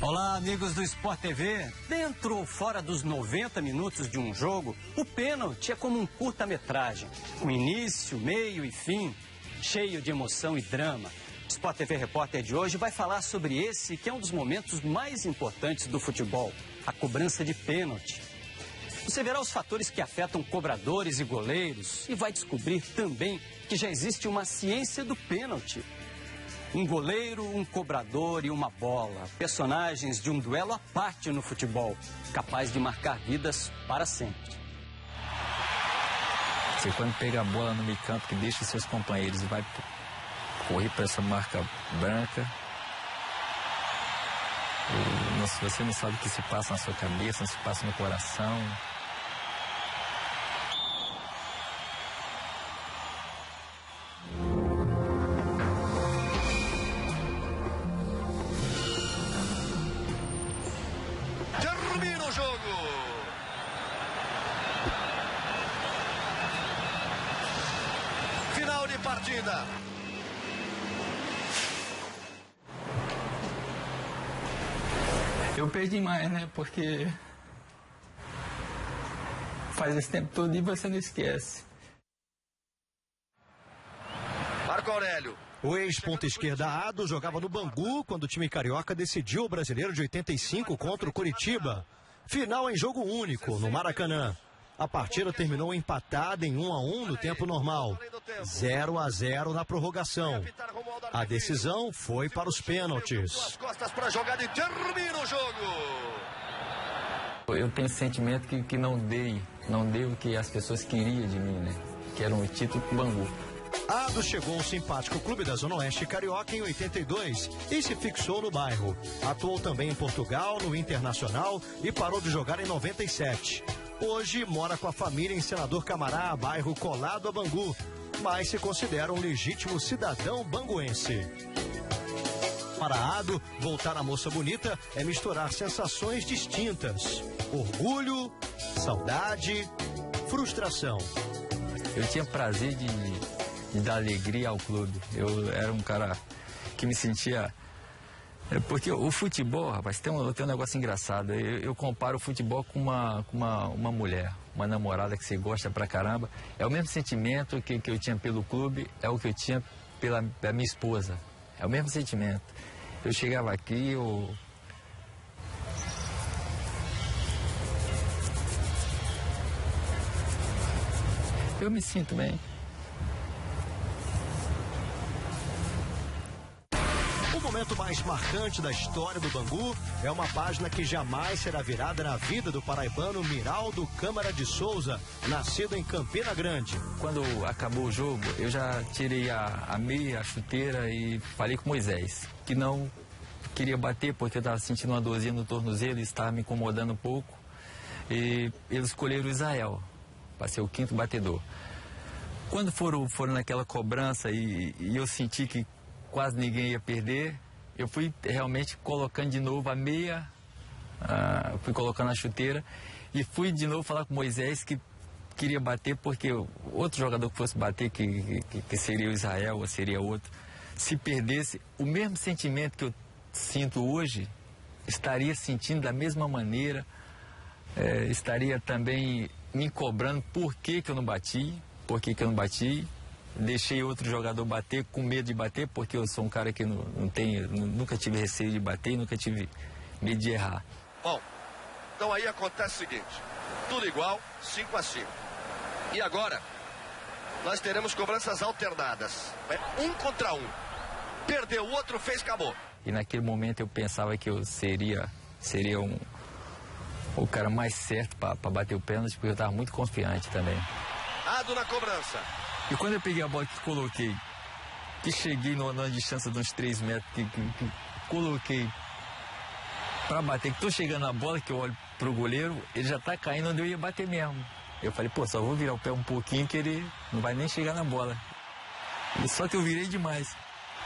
Olá, amigos do Sport TV. Dentro ou fora dos 90 minutos de um jogo, o pênalti é como um curta-metragem, com início, meio e fim, cheio de emoção e drama. O Sport TV Repórter de hoje vai falar sobre esse que é um dos momentos mais importantes do futebol, a cobrança de pênalti. Você verá os fatores que afetam cobradores e goleiros e vai descobrir também que já existe uma ciência do pênalti. Um goleiro, um cobrador e uma bola. Personagens de um duelo à parte no futebol, capaz de marcar vidas para sempre. Você quando pega a bola no meio campo, que deixa seus companheiros e vai correr para essa marca branca, você não sabe o que se passa na sua cabeça, o que se passa no coração. Termina o jogo. Final de partida. Eu perdi mais, né? Porque faz esse tempo todo e você não esquece. Marco Aurélio. O ex-ponta esquerda Ado jogava no Bangu quando o time carioca decidiu o Brasileiro de 85 contra o Coritiba. Final em jogo único, no Maracanã. A partida terminou empatada em 1-1 no tempo normal. 0-0 na prorrogação. A decisão foi para os pênaltis. Costas para a jogada e termina o jogo. Eu tenho o sentimento que não dei o que as pessoas queriam de mim, né? Que era um título pro Bangu. Ado chegou ao simpático clube da Zona Oeste Carioca em 82 e se fixou no bairro. Atuou também em Portugal, no Internacional e parou de jogar em 97. Hoje mora com a família em Senador Camará, bairro colado a Bangu, mas se considera um legítimo cidadão banguense. Para Ado, voltar à Moça Bonita é misturar sensações distintas: orgulho, saudade, frustração. Eu tinha prazer de dar alegria ao clube. Eu era um cara que me sentia... Porque o futebol, rapaz, tem um negócio engraçado. Eu comparo o futebol com uma mulher, uma namorada que você gosta pra caramba. É o mesmo sentimento que eu tinha pelo clube, é o que eu tinha pela minha esposa. É o mesmo sentimento. Eu chegava aqui, eu me sinto bem. O momento mais marcante da história do Bangu é uma página que jamais será virada na vida do paraibano Miraldo Câmara de Souza, nascido em Campina Grande. Quando acabou o jogo, eu já tirei a meia, a chuteira e falei com Moisés, que não queria bater porque eu estava sentindo uma dorzinha no tornozelo e estava me incomodando um pouco. E eles escolheram o Israel para ser o quinto batedor. Quando foram naquela cobrança e eu senti que quase ninguém ia perder, eu fui realmente colocando de novo a meia, fui colocando a chuteira e fui de novo falar com Moisés que queria bater porque outro jogador que fosse bater, que seria o Israel ou seria outro, se perdesse, o mesmo sentimento que eu sinto hoje, estaria sentindo da mesma maneira, estaria também me cobrando por que eu não bati, deixei outro jogador bater com medo de bater, porque eu sou um cara que nunca tive receio de bater, nunca tive medo de errar. Bom, então aí acontece o seguinte, tudo igual, 5-5. E agora, nós teremos cobranças alternadas. É 1 contra 1. Perdeu o outro, fez, acabou. E naquele momento eu pensava que eu seria o cara mais certo para bater o pênalti, porque eu estava muito confiante também. Ado na cobrança. E quando eu peguei a bola que coloquei, que cheguei numa distância de uns 3 metros, que coloquei para bater, que tô chegando na bola, que eu olho pro goleiro, ele já tá caindo onde eu ia bater mesmo. Eu falei, pô, só vou virar o pé um pouquinho que ele não vai nem chegar na bola. E só que eu virei demais.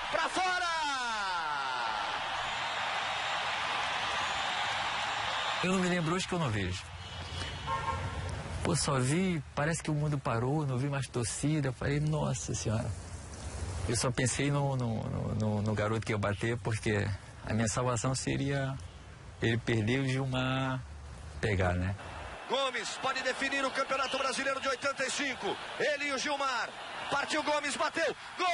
Pra fora! Eu não me lembro hoje que eu não vejo. Pô, só vi, parece que o mundo parou, não vi mais torcida. Eu falei, nossa senhora. Eu só pensei no garoto que ia bater, porque a minha salvação seria ele perdeu e o Gilmar pegar, né? Gomes pode definir o Campeonato Brasileiro de 85. Ele e o Gilmar. Partiu Gomes, bateu. Gol!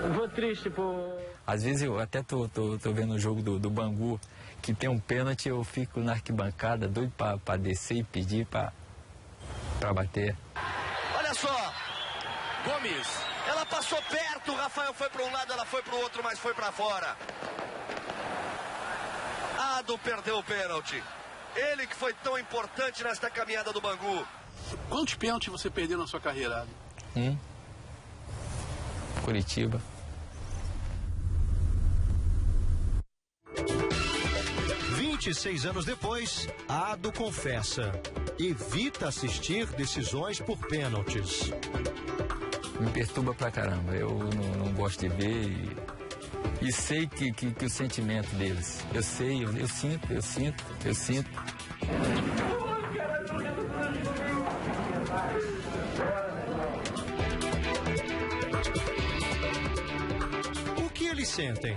Eu vou triste, pô. Às vezes eu até tô vendo o jogo do Bangu, que tem um pênalti, eu fico na arquibancada, doido pra descer e pedir pra bater. Olha só. Gomes. Ela passou perto, o Rafael foi para um lado, ela foi para o outro, mas foi para fora. Ado perdeu o pênalti. Ele que foi tão importante nesta caminhada do Bangu. Quantos pênaltis você perdeu na sua carreira, Ado? Curitiba. 26 anos depois, Ado confessa. Evita assistir decisões por pênaltis. Me perturba pra caramba, eu não gosto de ver e sei que o sentimento deles, eu sei, eu sinto. O que eles sentem?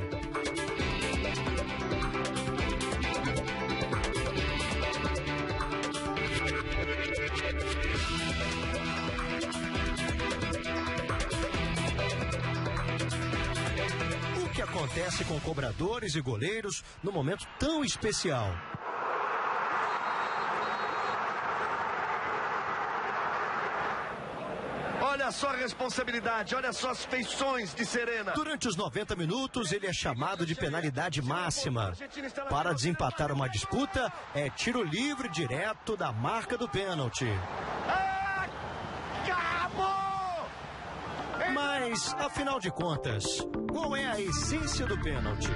O que acontece com cobradores e goleiros num momento tão especial? Olha só a responsabilidade, olha só as feições de Serena. Durante os 90 minutos, ele é chamado de penalidade máxima. Para desempatar uma disputa, é tiro livre direto da marca do pênalti. Acabou! Mas, afinal de contas, qual é a essência do pênalti?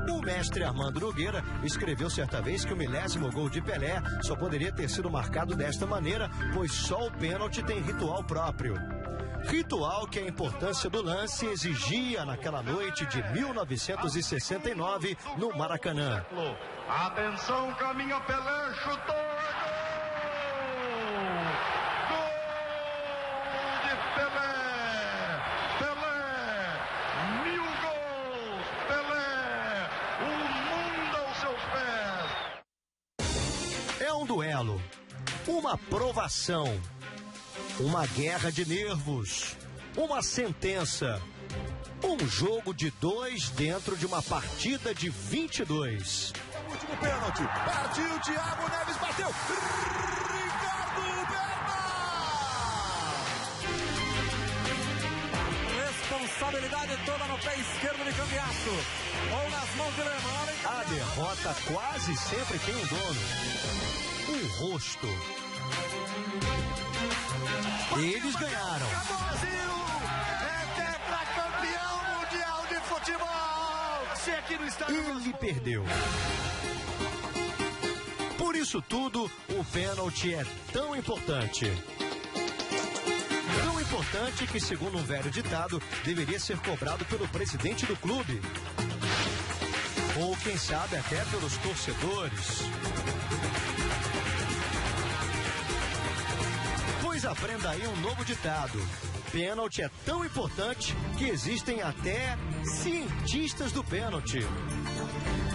O mestre Armando Nogueira escreveu certa vez que o milésimo gol de Pelé só poderia ter sido marcado desta maneira, pois só o pênalti tem ritual próprio. Ritual que a importância do lance exigia naquela noite de 1969 no Maracanã. Atenção, caminha Pelé, chutou! Gol de Pelé! Pelé! 1000 gols! Pelé! O mundo aos seus pés! É um duelo, uma provação, uma guerra de nervos, uma sentença, um jogo de 2 dentro de uma partida de 22. Último pênalti, partiu, Thiago Neves bateu, Ricardo Berna! Responsabilidade toda no pé esquerdo de Cambiasso, ou nas mãos de Lemar. A derrota quase sempre tem um dono, um rosto. Eles ganharam. Brasil é tetracampeão mundial de futebol. Se aqui no estádio Ele perdeu. Por isso tudo, o pênalti é tão importante. Tão importante que, segundo um velho ditado, deveria ser cobrado pelo presidente do clube. Ou, quem sabe, até pelos torcedores. Pois aprenda aí um novo ditado. Pênalti é tão importante que existem até cientistas do pênalti.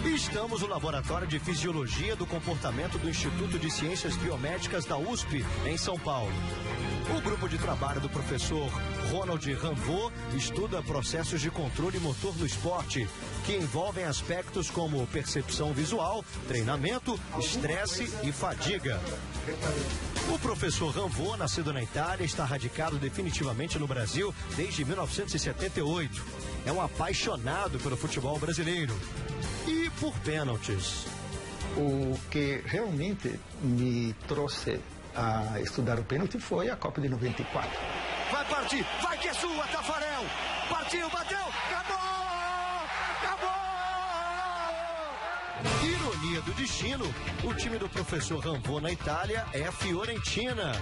Estamos no Laboratório de Fisiologia do Comportamento do Instituto de Ciências Biomédicas da USP, em São Paulo. O grupo de trabalho do professor Ronald Ranvaux estuda processos de controle motor no esporte, que envolvem aspectos como percepção visual, treinamento, estresse e fadiga. O professor Ranvaux, nascido na Itália, está radicado definitivamente no Brasil desde 1978. É um apaixonado pelo futebol brasileiro e por pênaltis. O que realmente me trouxe a estudar o pênalti foi a Copa de 94. vai partir, vai que é sua, Tafarel. Partiu, bateu, acabou! Acabou! Ironia do destino, o time do professor Ranvaux na Itália é a Fiorentina.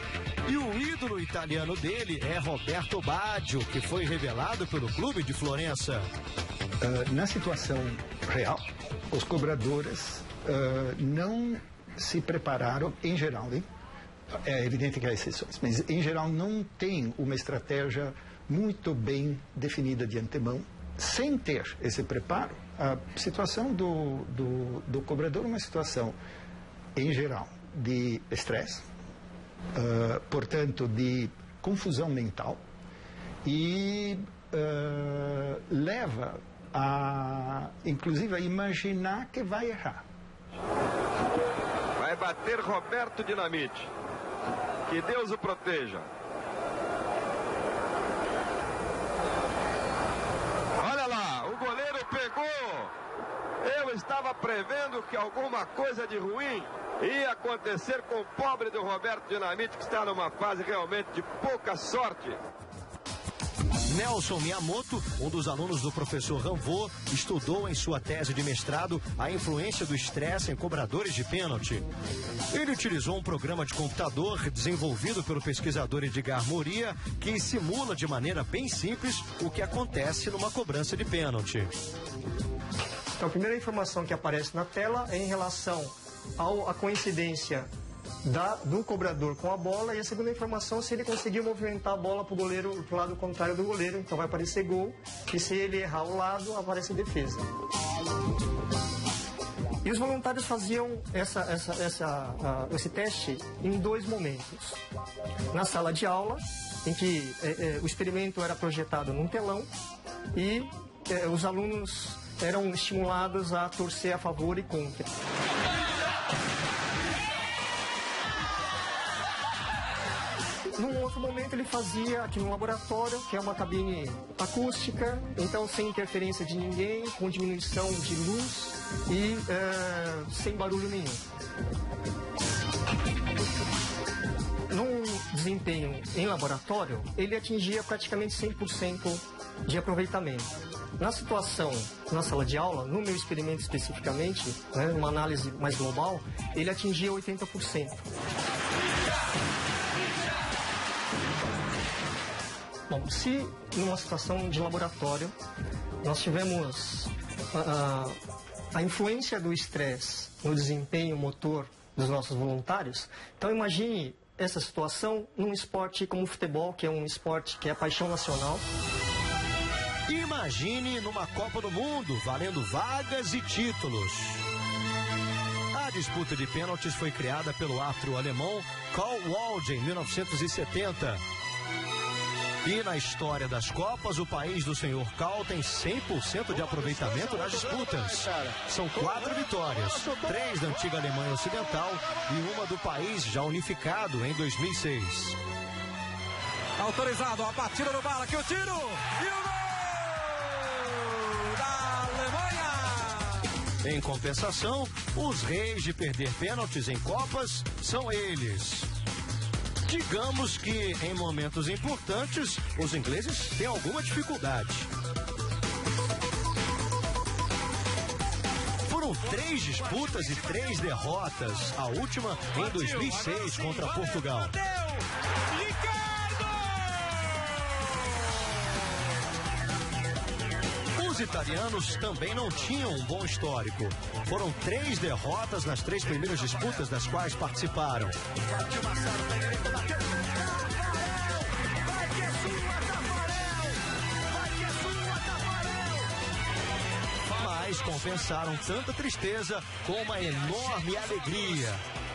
E o ídolo italiano dele é Roberto Baggio, que foi revelado pelo clube de Florença. Na situação real, os cobradores não se prepararam, em geral, hein? É evidente que há exceções, mas em geral não tem uma estratégia muito bem definida de antemão. Sem ter esse preparo, a situação do cobrador é uma situação, em geral, de estresse, portanto, de confusão mental, e leva a, inclusive, a imaginar que vai errar. Vai bater Roberto Dinamite. Que Deus o proteja. Olha lá, o goleiro pegou. Eu estava prevendo que alguma coisa de ruim ia acontecer com o pobre do Roberto Dinamite, que está numa fase realmente de pouca sorte. Nelson Miyamoto, um dos alunos do professor Ranvô, estudou em sua tese de mestrado a influência do estresse em cobradores de pênalti. Ele utilizou um programa de computador desenvolvido pelo pesquisador Edgar Moria, que simula de maneira bem simples o que acontece numa cobrança de pênalti. Então, a primeira informação que aparece na tela é em relação à coincidência do cobrador com a bola, e a segunda informação se ele conseguiu movimentar a bola para o goleiro, pro lado contrário do goleiro, então vai aparecer gol, e se ele errar o lado, aparece defesa. E os voluntários faziam esse teste em 2 momentos. Na sala de aula, em que o experimento era projetado num telão, e os alunos eram estimulados a torcer a favor e contra. Num outro momento ele fazia aqui no laboratório, que é uma cabine acústica, então sem interferência de ninguém, com diminuição de luz e sem barulho nenhum. Num desempenho em laboratório, ele atingia praticamente 100% de aproveitamento. Na situação, na sala de aula, no meu experimento especificamente, numa análise mais global, ele atingia 80%. Bom, se numa situação de laboratório nós tivemos a influência do estresse no desempenho motor dos nossos voluntários, então imagine essa situação num esporte como o futebol, que é um esporte que é a paixão nacional. Imagine numa Copa do Mundo, valendo vagas e títulos. A disputa de pênaltis foi criada pelo árbitro alemão Karl Walde em 1970. E na história das Copas, o país do senhor Karl tem 100% de aproveitamento nas disputas. São 4 vitórias, 3 da antiga Alemanha Ocidental e uma do país já unificado em 2006. Autorizado a batida no bala, aqui o tiro! E o gol da Alemanha! Em compensação, os reis de perder pênaltis em Copas são eles. Digamos que, em momentos importantes, os ingleses têm alguma dificuldade. Foram 3 disputas e 3 derrotas, a última em 2006 contra Portugal. Os italianos também não tinham um bom histórico. Foram 3 derrotas nas 3 primeiras disputas das quais participaram. Mas compensaram tanta tristeza com uma enorme alegria.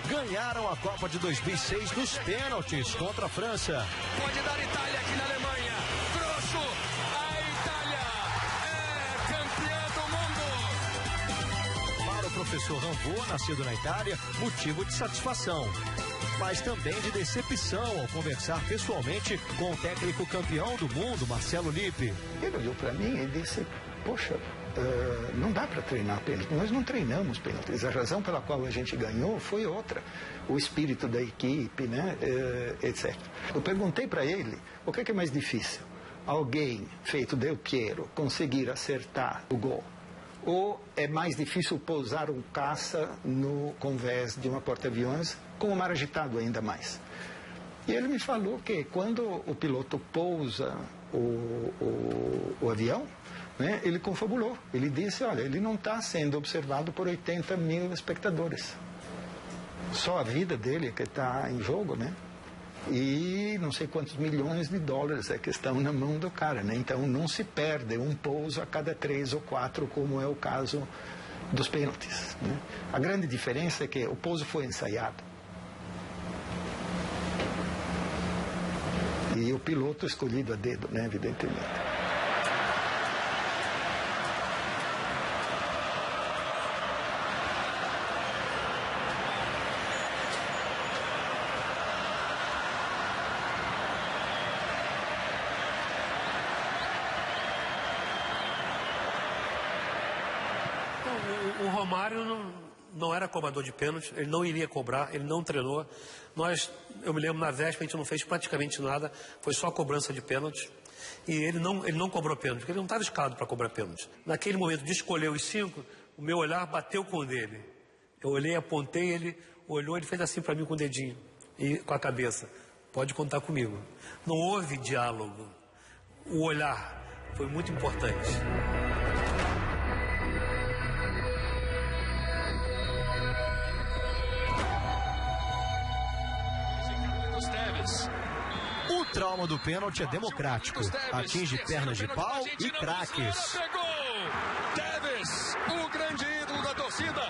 Ganharam a Copa de 2006 nos pênaltis contra a França. Pode dar Itália aqui na Alemanha. Grosso, a Itália é campeã do mundo. Para o professor Ranvô, nascido na Itália, motivo de satisfação, mas também de decepção ao conversar pessoalmente com o técnico campeão do mundo, Marcelo Lippe. Ele olhou para mim e disse, poxa, não dá para treinar pênalti, nós não treinamos pênaltis, a razão pela qual a gente ganhou foi outra, o espírito da equipe, né, etc. Eu perguntei para ele, o que é mais difícil? Alguém feito Del Piero conseguir acertar o gol? Ou é mais difícil pousar um caça no convés de uma porta-aviões com o mar agitado ainda mais? E ele me falou que quando o piloto pousa o avião, né, ele confabulou. Ele disse, olha, ele não está sendo observado por 80 mil espectadores. Só a vida dele que está em jogo, né? E não sei quantos milhões de dólares é que estão na mão do cara, né? Então não se perde um pouso a cada 3 ou 4, como é o caso dos pênaltis, né? A grande diferença é que o pouso foi ensaiado. E o piloto escolhido a dedo, né? Evidentemente. O Romário não era cobrador de pênalti, ele não iria cobrar, ele não treinou. Eu me lembro, na véspera a gente não fez praticamente nada, foi só cobrança de pênalti. E ele não cobrou pênalti, porque ele não estava escalado para cobrar pênalti. Naquele momento de escolher os 5, o meu olhar bateu com o dele. Eu olhei, apontei, ele olhou, ele fez assim para mim com o dedinho e com a cabeça. Pode contar comigo. Não houve diálogo. O olhar foi muito importante. O trauma do pênalti é democrático. Atinge pernas de pau e craques. Tevez, o grande ídolo da torcida,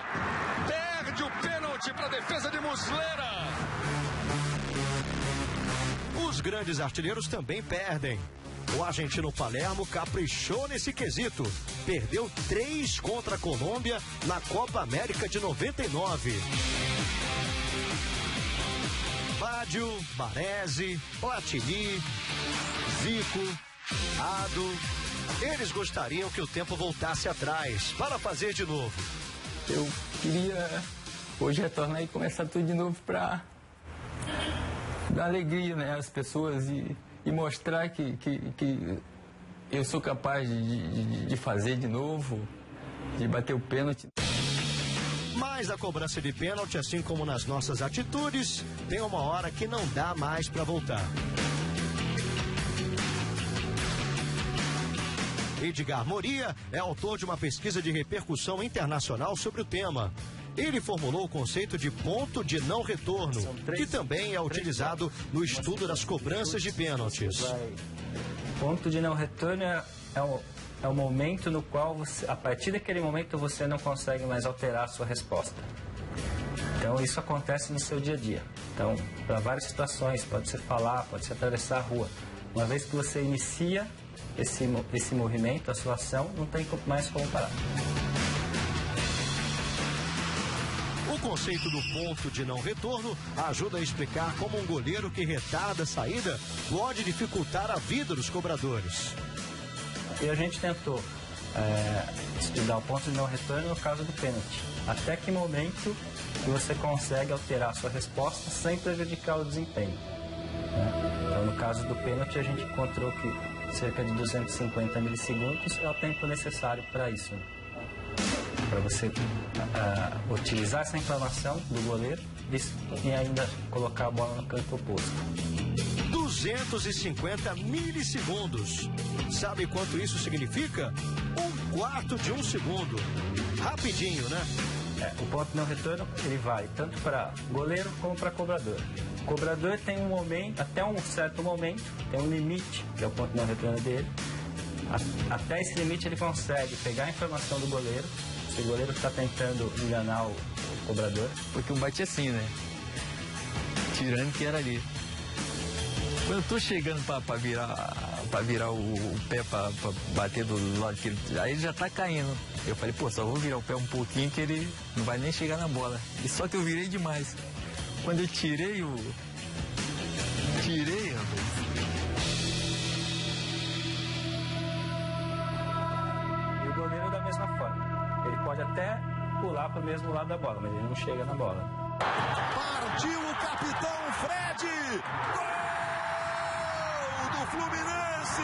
perde o pênalti para a defesa de Muslera. Os grandes artilheiros também perdem. O argentino Palermo caprichou nesse quesito. Perdeu 3 contra a Colômbia na Copa América de 99. Bádio, Baresi, Platini, Zico, Ado. Eles gostariam que o tempo voltasse atrás para fazer de novo. Eu queria hoje retornar e começar tudo de novo para dar alegria, né, às pessoas e mostrar que eu sou capaz de fazer de novo, de bater o pênalti. Mas a cobrança de pênalti, assim como nas nossas atitudes, tem uma hora que não dá mais para voltar. Edgar Moria é autor de uma pesquisa de repercussão internacional sobre o tema. Ele formulou o conceito de ponto de não retorno, que também é utilizado no estudo das cobranças de pênaltis. Ponto de não retorno é o momento no qual, a partir daquele momento, você não consegue mais alterar a sua resposta. Então, isso acontece no seu dia a dia. Então, para várias situações, pode ser falar, pode ser atravessar a rua. Uma vez que você inicia esse movimento, a sua ação, não tem mais como parar. O conceito do ponto de não retorno ajuda a explicar como um goleiro que retarda a saída pode dificultar a vida dos cobradores. E a gente tentou estudar o ponto de não retorno no caso do pênalti. Até que momento que você consegue alterar a sua resposta sem prejudicar o desempenho, né? Então, no caso do pênalti, a gente encontrou que cerca de 250 milissegundos é o tempo necessário para isso, né? Para você utilizar essa informação do goleiro e ainda colocar a bola no canto oposto. 250 milissegundos. Sabe quanto isso significa? 1/4 de um segundo. Rapidinho, né? O ponto de não retorno, ele vale tanto para goleiro como para cobrador. O cobrador tem um momento, até um certo momento, tem um limite, que é o ponto de não retorno dele. Até esse limite ele consegue pegar a informação do goleiro, se o goleiro está tentando enganar o cobrador. Porque eu bati assim, né? Tirando que era ali. Quando eu tô chegando pra virar o pé pra bater do lado que ele... Aí ele já tá caindo. Eu falei, pô, só vou virar o pé um pouquinho que ele não vai nem chegar na bola. E só que eu virei demais. Quando eu tirei, rapaz. E o goleiro da mesma forma. Ele pode até pular pro mesmo lado da bola, mas ele não chega na bola. Partiu o capitão Fred! Do Fluminense!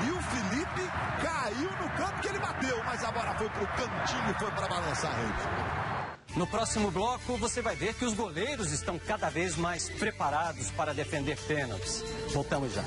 E o Felipe caiu no canto que ele bateu, mas a bola foi pro cantinho e foi para balançar a rede. No próximo bloco, você vai ver que os goleiros estão cada vez mais preparados para defender pênaltis. Voltamos já.